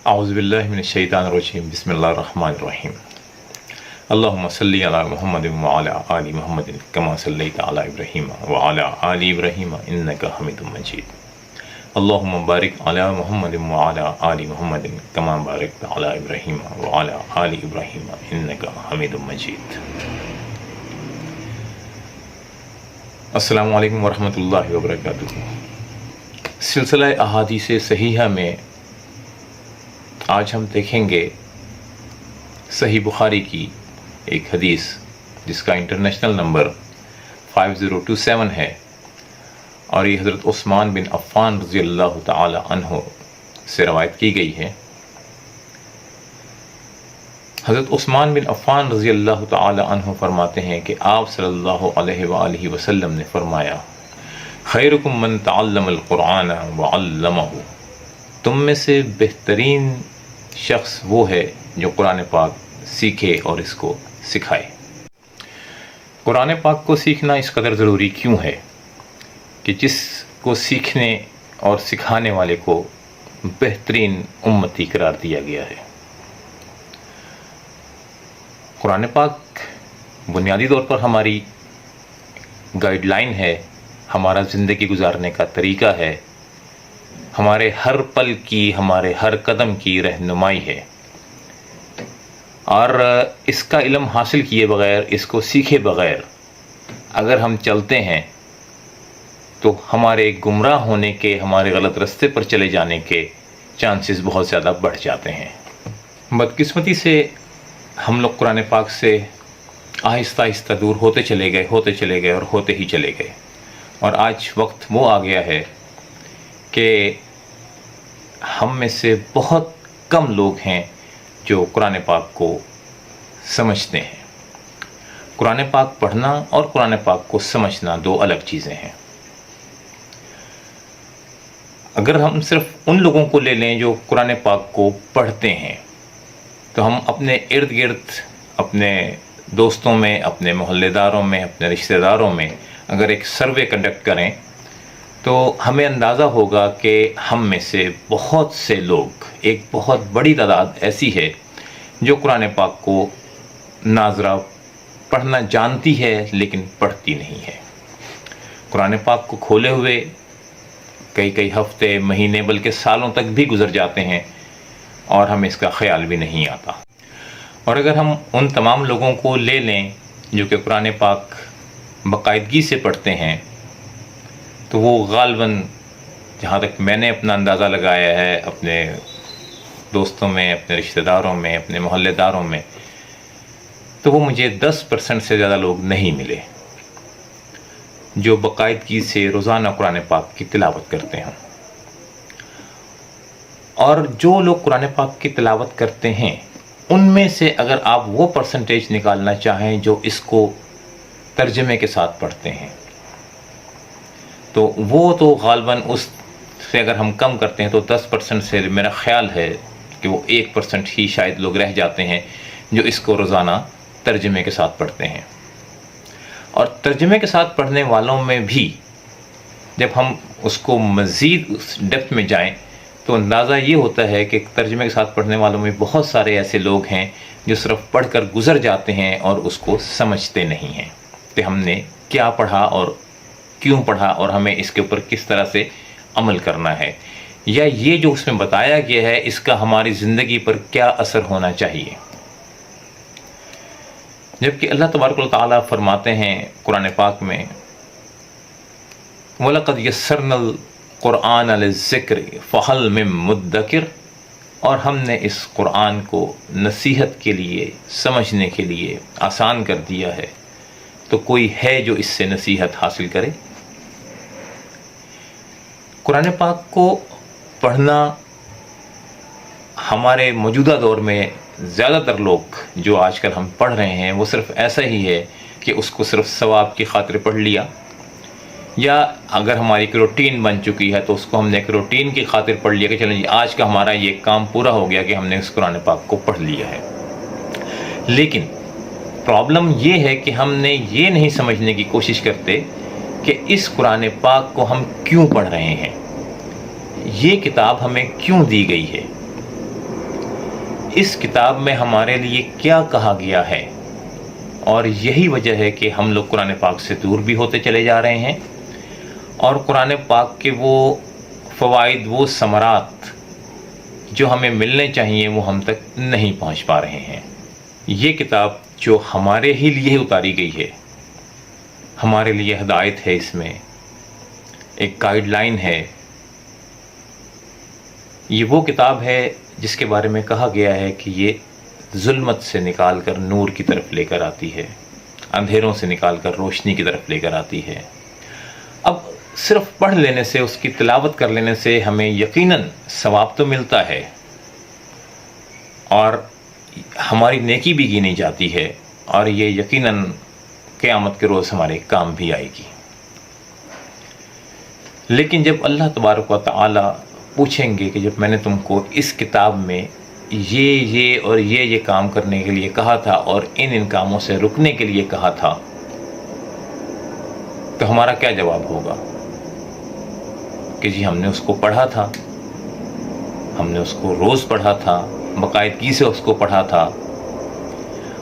اعوذ باللہ من الشیطان الرجیم بسم اللہ الرحمن الرحیم اللہم صلی علی محمد وعلی آل محمد کما صلیت علی ابراہیم وعلی آل ابراہیم انک حمید مجید اللہم بارک علی محمد وعلی آل محمد کما بارکت علی ابراہیم وعلی آل ابراہیم انک حمید مجید۔ السلام علیکم ورحمۃ اللہ وبرکاتہ۔ سلسلہ احادیث صحیحہ میں آج ہم دیکھیں گے صحیح بخاری کی ایک حدیث جس کا انٹرنیشنل نمبر 5027 ہے، اور یہ حضرت عثمان بن عفان رضی اللہ تعالی عنہ سے روایت کی گئی ہے۔ حضرت عثمان بن عفان رضی اللہ تعالی عنہ فرماتے ہیں کہ آپ صلی اللہ علیہ وآلہ وسلم نے فرمایا، خیرکم من تعلم القرآن وعلمہ، تم میں سے بہترین شخص وہ ہے جو قرآن پاک سیکھے اور اس کو سکھائے۔ قرآن پاک کو سیکھنا اس قدر ضروری کیوں ہے کہ جس کو سیکھنے اور سکھانے والے کو بہترین امتی قرار دیا گیا ہے۔ قرآن پاک بنیادی طور پر ہماری گائیڈ لائن ہے، ہمارا زندگی گزارنے کا طریقہ ہے، ہمارے ہر پل کی، ہمارے ہر قدم کی رہنمائی ہے، اور اس کا علم حاصل کیے بغیر، اس کو سیکھے بغیر اگر ہم چلتے ہیں تو ہمارے گمراہ ہونے کے، ہمارے غلط راستے پر چلے جانے کے چانسز بہت زیادہ بڑھ جاتے ہیں۔ بدقسمتی سے ہم لوگ قرآن پاک سے آہستہ آہستہ دور ہوتے چلے گئے اور ہوتے ہی چلے گئے، اور آج وقت وہ آ گیا ہے کہ ہم میں سے بہت کم لوگ ہیں جو قرآن پاک کو سمجھتے ہیں۔ قرآن پاک پڑھنا اور قرآن پاک کو سمجھنا دو الگ چیزیں ہیں۔ اگر ہم صرف ان لوگوں کو لے لیں جو قرآن پاک کو پڑھتے ہیں، تو ہم اپنے ارد گرد، اپنے دوستوں میں، اپنے محلے داروں میں، اپنے رشتہ داروں میں اگر ایک سروے کنڈکٹ کریں تو ہمیں اندازہ ہوگا کہ ہم میں سے بہت سے لوگ، ایک بہت بڑی تعداد ایسی ہے جو قرآن پاک کو ناظرہ پڑھنا جانتی ہے لیکن پڑھتی نہیں ہے۔ قرآن پاک کو کھولے ہوئے کئی ہفتے، مہینے، بلکہ سالوں تک بھی گزر جاتے ہیں اور ہمیں اس کا خیال بھی نہیں آتا۔ اور اگر ہم ان تمام لوگوں کو لے لیں جو کہ قرآن پاک باقاعدگی سے پڑھتے ہیں، تو وہ غالباً، جہاں تک میں نے اپنا اندازہ لگایا ہے اپنے دوستوں میں، اپنے رشتہ داروں میں، اپنے محلے داروں میں، تو وہ مجھے 10% سے زیادہ لوگ نہیں ملے جو باقاعدگی سے روزانہ قرآن پاک کی تلاوت کرتے ہیں۔ اور جو لوگ قرآن پاک کی تلاوت کرتے ہیں، ان میں سے اگر آپ وہ پرسنٹیج نکالنا چاہیں جو اس کو ترجمے کے ساتھ پڑھتے ہیں، تو وہ تو غالباً اس سے اگر ہم کم کرتے ہیں تو 10% سے میرا خیال ہے کہ وہ 1% ہی شاید لوگ رہ جاتے ہیں جو اس کو روزانہ ترجمے کے ساتھ پڑھتے ہیں۔ اور ترجمے کے ساتھ پڑھنے والوں میں بھی جب ہم اس کو مزید ڈیپتھ میں جائیں تو اندازہ یہ ہوتا ہے کہ ترجمے کے ساتھ پڑھنے والوں میں بہت سارے ایسے لوگ ہیں جو صرف پڑھ کر گزر جاتے ہیں اور اس کو سمجھتے نہیں ہیں کہ ہم نے کیا پڑھا اور کیوں پڑھا اور ہمیں اس کے اوپر کس طرح سے عمل کرنا ہے، یا یہ جو اس میں بتایا گیا ہے اس کا ہماری زندگی پر کیا اثر ہونا چاہیے۔ جبکہ اللہ تبارک و تعالیٰ فرماتے ہیں قرآن پاک میں، وَلَقَدْ يَسَّرْنَا الْقُرْآنَ لِلذِّكْرِ فَهَلْ مِن مُدَّكِرٍ، اور ہم نے اس قرآن کو نصیحت کے لیے، سمجھنے کے لیے آسان کر دیا ہے، تو کوئی ہے جو اس سے نصیحت حاصل کرے۔ قرآن پاک کو پڑھنا ہمارے موجودہ دور میں زیادہ تر لوگ جو آج کل ہم پڑھ رہے ہیں وہ صرف ایسا ہی ہے کہ اس کو صرف ثواب کی خاطر پڑھ لیا، یا اگر ہماری ایک روٹین بن چکی ہے تو اس کو ہم نے ایک روٹین کی خاطر پڑھ لیا کہ چلیں جی آج کا ہمارا یہ کام پورا ہو گیا کہ ہم نے اس قرآن پاک کو پڑھ لیا ہے۔ لیکن پرابلم یہ ہے کہ ہم نے یہ نہیں سمجھنے کی کوشش کرتے کہ اس قرآن پاک کو ہم کیوں پڑھ رہے ہیں، یہ کتاب ہمیں کیوں دی گئی ہے۔ اس کتاب میں ہمارے لیے کیا کہا گیا ہے، اور یہی وجہ ہے کہ ہم لوگ قرآن پاک سے دور بھی ہوتے چلے جا رہے ہیں، اور قرآن پاک کے وہ فوائد، وہ ثمرات جو ہمیں ملنے چاہیے وہ ہم تک نہیں پہنچ پا رہے ہیں۔ یہ کتاب جو ہمارے ہی لیے اتاری گئی ہے، ہمارے لیے ہدایت ہے، اس میں ایک گائیڈ لائن ہے۔ یہ وہ کتاب ہے جس کے بارے میں کہا گیا ہے کہ یہ ظلمت سے نکال کر نور کی طرف لے کر آتی ہے، اندھیروں سے نکال کر روشنی کی طرف لے کر آتی ہے۔ اب صرف پڑھ لینے سے، اس کی تلاوت کر لینے سے ہمیں یقیناً ثواب تو ملتا ہے، اور ہماری نیکی بھی گنی جاتی ہے، اور یہ یقیناً قیامت کے روز ہمارے کام بھی آئے گی۔ لیکن جب اللہ تبارک و تعالی پوچھیں گے کہ جب میں نے تم کو اس کتاب میں یہ اور یہ کام کرنے کے لیے کہا تھا اور ان کاموں سے رکنے کے لیے کہا تھا، تو ہمارا کیا جواب ہوگا؟ کہ جی ہم نے اس کو پڑھا تھا، ہم نے اس کو روز پڑھا تھا، باقاعدگی سے اس کو پڑھا تھا۔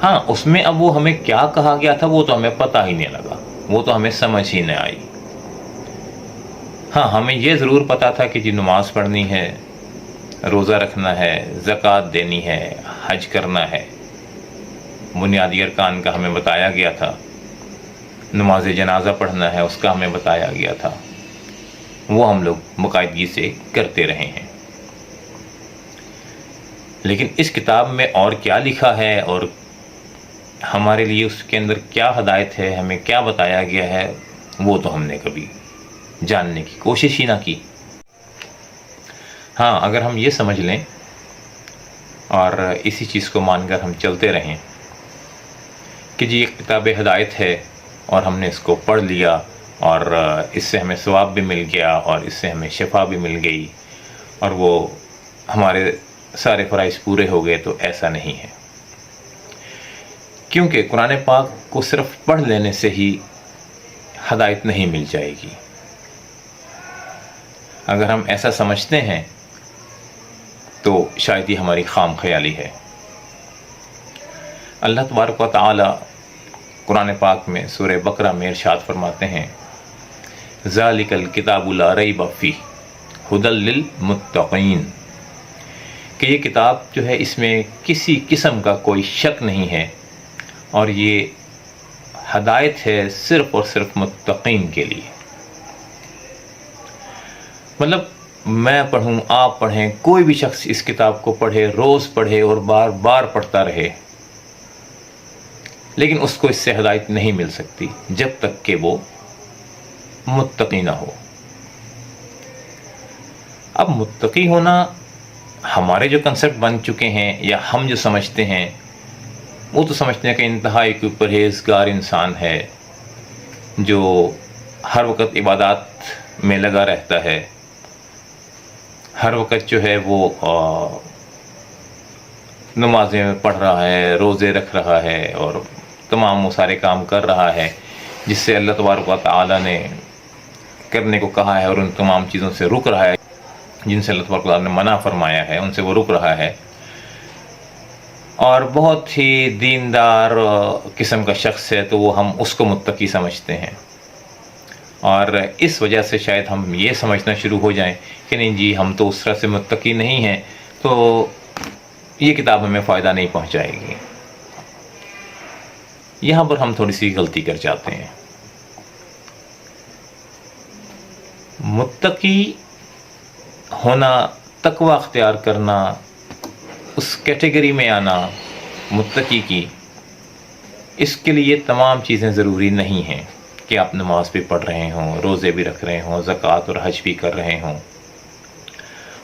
ہاں، اس میں اب وہ ہمیں کیا کہا گیا تھا وہ تو ہمیں پتہ ہی نہیں لگا، وہ تو ہمیں سمجھ ہی نہیں آئی۔ ہاں، ہمیں یہ ضرور پتا تھا کہ جی نماز پڑھنی ہے، روزہ رکھنا ہے، زکوٰۃ دینی ہے، حج کرنا ہے، بنیادی ارکان کا ہمیں بتایا گیا تھا، نماز جنازہ پڑھنا ہے اس کا ہمیں بتایا گیا تھا، وہ ہم لوگ باقاعدگی سے کرتے رہے ہیں۔ لیکن اس کتاب میں اور کیا لکھا ہے، اور ہمارے لیے اس کے اندر کیا ہدایت ہے، ہمیں کیا بتایا گیا ہے، وہ تو ہم نے کبھی جاننے کی کوشش ہی نہ کی۔ ہاں، اگر ہم یہ سمجھ لیں اور اسی چیز کو مان کر ہم چلتے رہیں کہ جی ایک کتاب ہدایت ہے اور ہم نے اس کو پڑھ لیا اور اس سے ہمیں ثواب بھی مل گیا اور اس سے ہمیں شفا بھی مل گئی اور وہ ہمارے سارے فرائض پورے ہو گئے، تو ایسا نہیں ہے۔ کیونکہ قرآن پاک کو صرف پڑھ لینے سے ہی ہدایت نہیں مل جائے گی۔ اگر ہم ایسا سمجھتے ہیں تو شاید یہ ہماری خام خیالی ہے۔ اللہ تبارک و تعالی قرآن پاک میں سورہ بقرہ میں ارشاد فرماتے ہیں، ذَلِكَ الْكِتَابُ لَا رَيْبَ فِيهِ هُدًى لِّلْمُتَّقِينَ، کہ یہ کتاب جو ہے اس میں کسی قسم کا کوئی شک نہیں ہے، اور یہ ہدایت ہے صرف اور صرف متقین کے لیے۔ مطلب میں پڑھوں، آپ پڑھیں، کوئی بھی شخص اس کتاب کو پڑھے، روز پڑھے اور بار بار پڑھتا رہے، لیکن اس کو اس سے ہدایت نہیں مل سکتی جب تک کہ وہ متقی نہ ہو۔ اب متقی ہونا ہمارے جو کنسپٹ بن چکے ہیں یا ہم جو سمجھتے ہیں، وہ تو سمجھتے ہیں کہ انتہائی کوئی پرہیزگار انسان ہے جو ہر وقت عبادات میں لگا رہتا ہے، ہر وقت جو ہے وہ نمازیں پڑھ رہا ہے، روزے رکھ رہا ہے اور تمام وہ سارے کام کر رہا ہے جس سے اللہ تبارک و تعالیٰ نے کرنے کو کہا ہے، اور ان تمام چیزوں سے رک رہا ہے جن سے اللہ تبارک و تعالیٰ نے منع فرمایا ہے، ان سے وہ رک رہا ہے، اور بہت ہی دیندار قسم کا شخص ہے، تو وہ ہم اس کو متقی سمجھتے ہیں۔ اور اس وجہ سے شاید ہم یہ سمجھنا شروع ہو جائیں کہ نہیں جی ہم تو اس طرح سے متقی نہیں ہیں، تو یہ کتاب ہمیں فائدہ نہیں پہنچائے گی۔ یہاں پر ہم تھوڑی سی غلطی کر جاتے ہیں۔ متقی ہونا، تقوی اختیار کرنا، اس کیٹیگری میں آنا متقی کی، اس کے لیے تمام چیزیں ضروری نہیں ہیں کہ آپ نماز بھی پڑھ رہے ہوں، روزے بھی رکھ رہے ہوں، زکوٰۃ اور حج بھی کر رہے ہوں،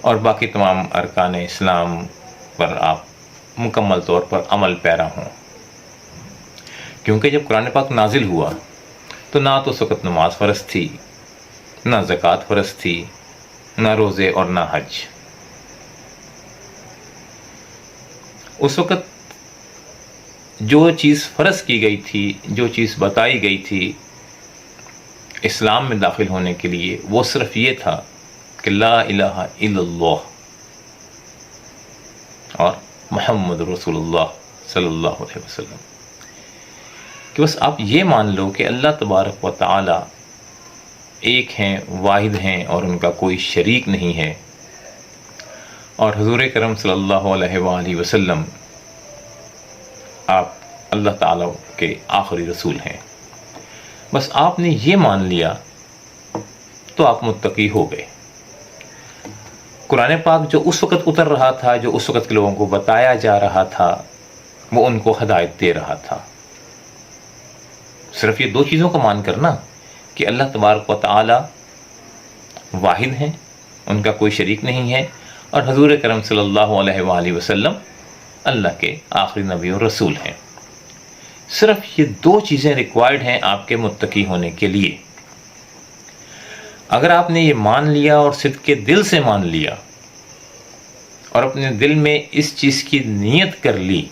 اور باقی تمام ارکان اسلام پر آپ مکمل طور پر عمل پیرا ہوں۔ کیونکہ جب قرآن پاک نازل ہوا تو نہ تو اس وقت نماز فرض تھی، نہ زکوٰۃ فرض تھی، نہ روزے اور نہ حج۔ اس وقت جو چیز فرض کی گئی تھی، جو چیز بتائی گئی تھی اسلام میں داخل ہونے کے لیے، وہ صرف یہ تھا کہ لا الہ الا اللہ اور محمد رسول اللہ صلی اللہ علیہ وسلم، کہ بس آپ یہ مان لو کہ اللہ تبارک و تعالی ایک ہیں، واحد ہیں، اور ان کا کوئی شریک نہیں ہے، اور حضور کرم صلی اللہ علیہ وآلہ وسلم آپ اللہ تعالیٰ کے آخری رسول ہیں۔ بس آپ نے یہ مان لیا تو آپ متقی ہو گئے۔ قرآن پاک جو اس وقت اتر رہا تھا، جو اس وقت کے لوگوں کو بتایا جا رہا تھا، وہ ان کو ہدایت دے رہا تھا۔ صرف یہ دو چیزوں کو مان کر نا، کہ اللہ تبارک و تعالی واحد ہیں، ان کا کوئی شریک نہیں ہے، اور حضور کرم صلی اللہ علیہ وآلہ وسلم اللہ کے آخری نبی اور رسول ہیں۔ صرف یہ دو چیزیں ریکوائرڈ ہیں آپ کے متقی ہونے کے لیے۔ اگر آپ نے یہ مان لیا اور صدق کے دل سے مان لیا، اور اپنے دل میں اس چیز کی نیت کر لی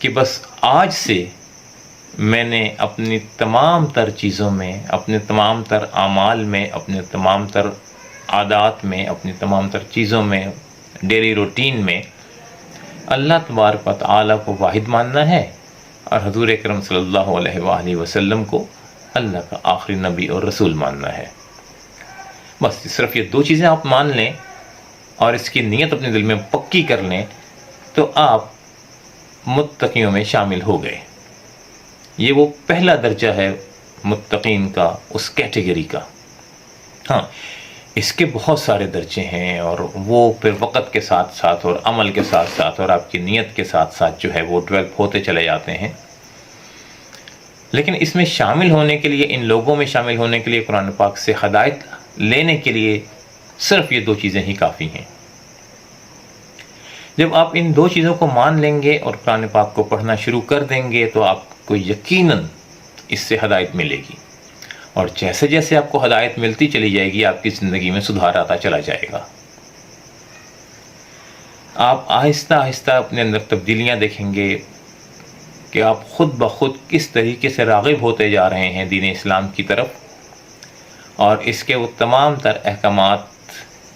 کہ بس آج سے میں نے اپنی تمام تر چیزوں میں، اپنے تمام تر اعمال میں، اپنے تمام تر عادات میں، اپنی تمام تر چیزوں میں، ڈیلی روٹین میں اللہ تبارک و تعالیٰ کو واحد ماننا ہے، اور حضور اکرم صلی اللہ علیہ وآلہ وسلم کو اللہ کا آخری نبی اور رسول ماننا ہے۔ بس صرف یہ دو چیزیں آپ مان لیں اور اس کی نیت اپنے دل میں پکی کر لیں تو آپ متقیوں میں شامل ہو گئے۔ یہ وہ پہلا درجہ ہے متقین کا، اس کیٹیگری کا۔ ہاں، اس کے بہت سارے درجے ہیں، اور وہ پھر وقت کے ساتھ ساتھ اور عمل کے ساتھ ساتھ اور آپ کی نیت کے ساتھ ساتھ جو ہے وہ ڈیولپ ہوتے چلے جاتے ہیں۔ لیکن اس میں شامل ہونے کے لیے، ان لوگوں میں شامل ہونے کے لیے، قرآن پاک سے ہدایت لینے کے لیے صرف یہ دو چیزیں ہی کافی ہیں۔ جب آپ ان دو چیزوں کو مان لیں گے اور قرآن پاک کو پڑھنا شروع کر دیں گے تو آپ کو یقیناً اس سے ہدایت ملے گی، اور جیسے جیسے آپ کو ہدایت ملتی چلی جائے گی آپ کی زندگی میں سدھار آتا چلا جائے گا۔ آپ آہستہ آہستہ اپنے اندر تبدیلیاں دیکھیں گے کہ آپ خود بخود کس طریقے سے راغب ہوتے جا رہے ہیں دین اسلام کی طرف، اور اس کے وہ تمام تر احکامات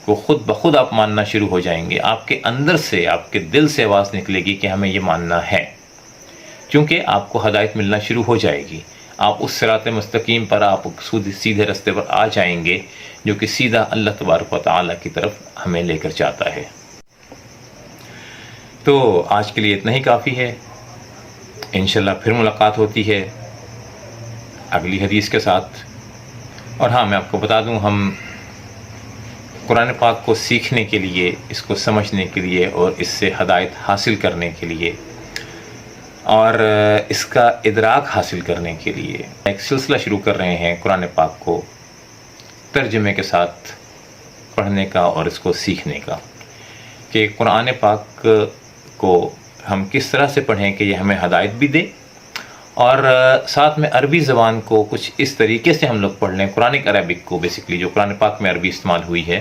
کو خود بخود آپ ماننا شروع ہو جائیں گے۔ آپ کے اندر سے، آپ کے دل سے آواز نکلے گی کہ ہمیں یہ ماننا ہے، کیونکہ آپ کو ہدایت ملنا شروع ہو جائے گی۔ آپ اس صراط مستقیم پر، آپ سیدھے راستے پر آ جائیں گے جو کہ سیدھا اللہ تبارک و تعالیٰ کی طرف ہمیں لے کر جاتا ہے۔ تو آج کے لیے اتنا ہی کافی ہے۔ انشاءاللہ پھر ملاقات ہوتی ہے اگلی حدیث کے ساتھ۔ اور ہاں، میں آپ کو بتا دوں، ہم قرآن پاک کو سیکھنے کے لیے، اس کو سمجھنے کے لیے اور اس سے ہدایت حاصل کرنے کے لیے اور اس کا ادراک حاصل کرنے کے لیے ایک سلسلہ شروع کر رہے ہیں قرآن پاک کو ترجمے کے ساتھ پڑھنے کا اور اس کو سیکھنے کا، کہ قرآن پاک کو ہم کس طرح سے پڑھیں کہ یہ ہمیں ہدایت بھی دے، اور ساتھ میں عربی زبان کو کچھ اس طریقے سے ہم لوگ پڑھ لیں، قرآنک عربک کو، بیسکلی جو قرآن پاک میں عربی استعمال ہوئی ہے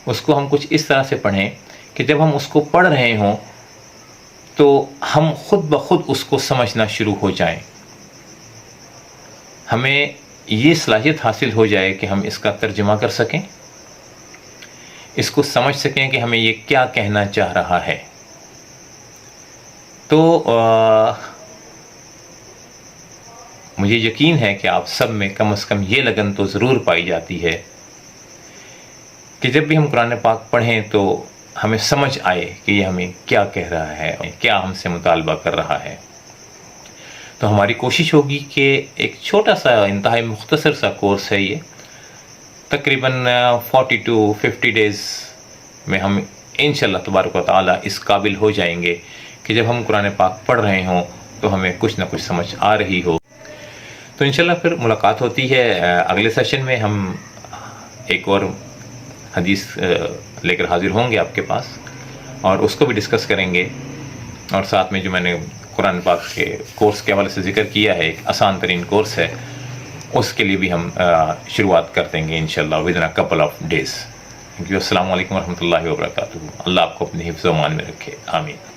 اس کو ہم کچھ اس طرح سے پڑھیں کہ جب ہم اس کو پڑھ رہے ہوں تو ہم خود بخود اس کو سمجھنا شروع ہو جائیں، ہمیں یہ صلاحیت حاصل ہو جائے کہ ہم اس کا ترجمہ کر سکیں، اس کو سمجھ سکیں کہ ہمیں یہ کیا کہنا چاہ رہا ہے۔ تو مجھے یقین ہے کہ آپ سب میں کم از کم یہ لگن تو ضرور پائی جاتی ہے کہ جب بھی ہم قرآن پاک پڑھیں تو ہمیں سمجھ آئے کہ یہ ہمیں کیا کہہ رہا ہے، کیا ہم سے مطالبہ کر رہا ہے۔ تو ہماری کوشش ہوگی کہ ایک چھوٹا سا انتہائی مختصر سا کورس ہے یہ، تقریباً 40 to 50 ڈیز میں ہم انشاءاللہ تبارک و تعالی اس قابل ہو جائیں گے کہ جب ہم قرآن پاک پڑھ رہے ہوں تو ہمیں کچھ نہ کچھ سمجھ آ رہی ہو۔ تو انشاءاللہ پھر ملاقات ہوتی ہے اگلے سیشن میں، ہم ایک اور حدیث لے کر حاضر ہوں گے آپ کے پاس، اور اس کو بھی ڈسکس کریں گے، اور ساتھ میں جو میں نے قرآن پاک کے کورس کے حوالے سے ذکر کیا ہے، ایک آسان ترین کورس ہے، اس کے لیے بھی ہم شروعات کر دیں گے انشاءاللہ within a couple of days. Thank you. السلام علیکم ورحمۃ اللہ وبرکاتہ۔ اللہ آپ کو اپنے حفظ و امان میں رکھے، آمین۔